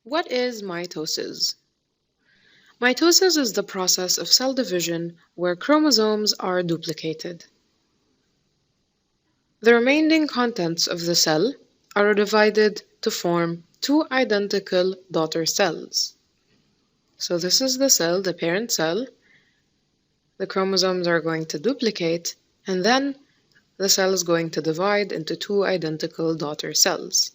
What is mitosis? Mitosis is the process of cell division where chromosomes are duplicated. The remaining contents of the cell are divided to form two identical daughter cells. So this is the cell, the parent cell. The chromosomes are going to duplicate, and then the cell is going to divide into two identical daughter cells.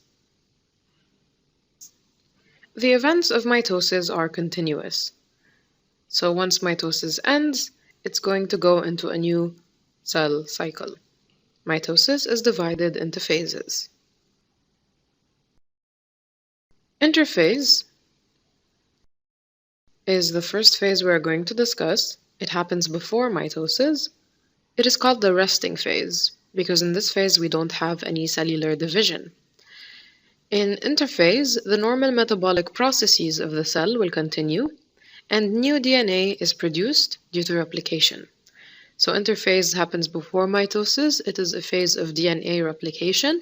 The events of mitosis are continuous. So once mitosis ends, it's going to go into a new cell cycle. Mitosis is divided into phases. Interphase is the first phase we're going to discuss. It happens before mitosis. It is called the resting phase because in this phase we don't have any cellular division. In interphase, the normal metabolic processes of the cell will continue and new DNA is produced due to replication. So interphase happens before mitosis. It is a phase of DNA replication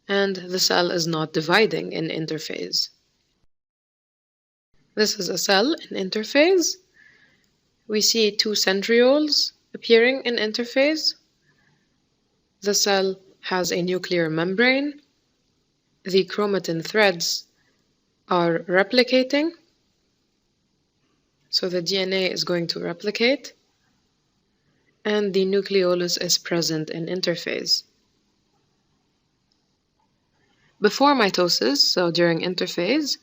and the cell is not dividing in interphase. This is a cell in interphase. We see two centrioles appearing in interphase. The cell has a nuclear membrane. The chromatin threads are replicating. So the DNA is going to replicate. And the nucleolus is present in interphase. Before mitosis, so during interphase,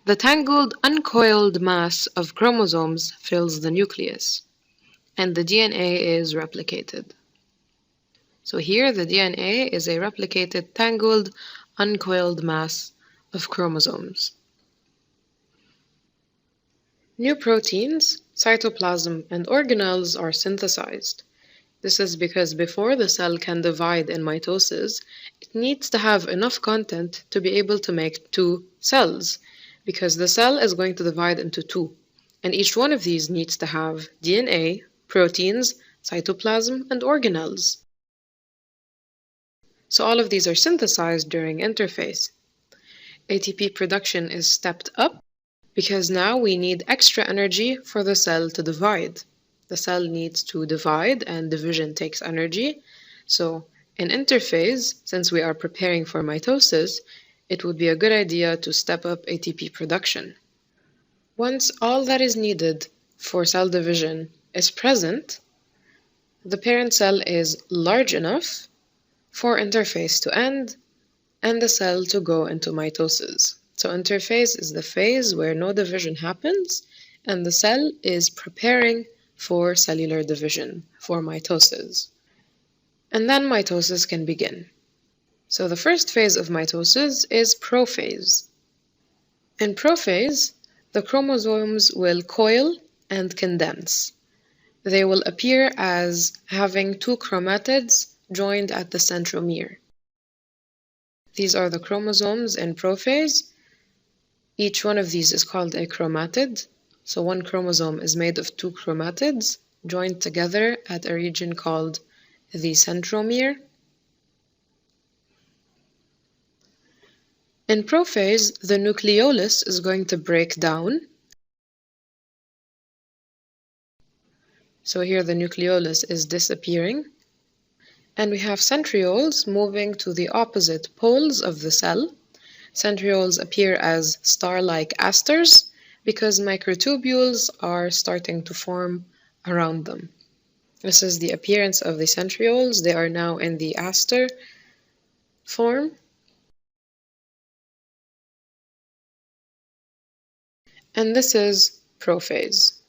the tangled, uncoiled mass of chromosomes fills the nucleus, and the DNA is replicated. So here the DNA is a replicated, tangled, uncoiled mass of chromosomes. New proteins, cytoplasm, and organelles are synthesized. This is because before the cell can divide in mitosis, it needs to have enough content to be able to make two cells, because the cell is going to divide into two, and each one of these needs to have DNA, proteins, cytoplasm, and organelles. So all of these are synthesized during interphase. ATP production is stepped up because now we need extra energy for the cell to divide. The cell needs to divide and division takes energy. So in interphase, since we are preparing for mitosis, it would be a good idea to step up ATP production. Once all that is needed for cell division is present, the parent cell is large enough for interphase to end and the cell to go into mitosis. So interphase is the phase where no division happens and the cell is preparing for cellular division, for mitosis. And then mitosis can begin. So the first phase of mitosis is prophase. In prophase, the chromosomes will coil and condense. They will appear as having two chromatids joined at the centromere. These are the chromosomes in prophase. Each one of these is called a chromatid. So one chromosome is made of two chromatids joined together at a region called the centromere. In prophase, the nucleolus is going to break down. So here the nucleolus is disappearing. And we have centrioles moving to the opposite poles of the cell. Centrioles appear as star-like asters because microtubules are starting to form around them. This is the appearance of the centrioles. They are now in the aster form. And this is prophase.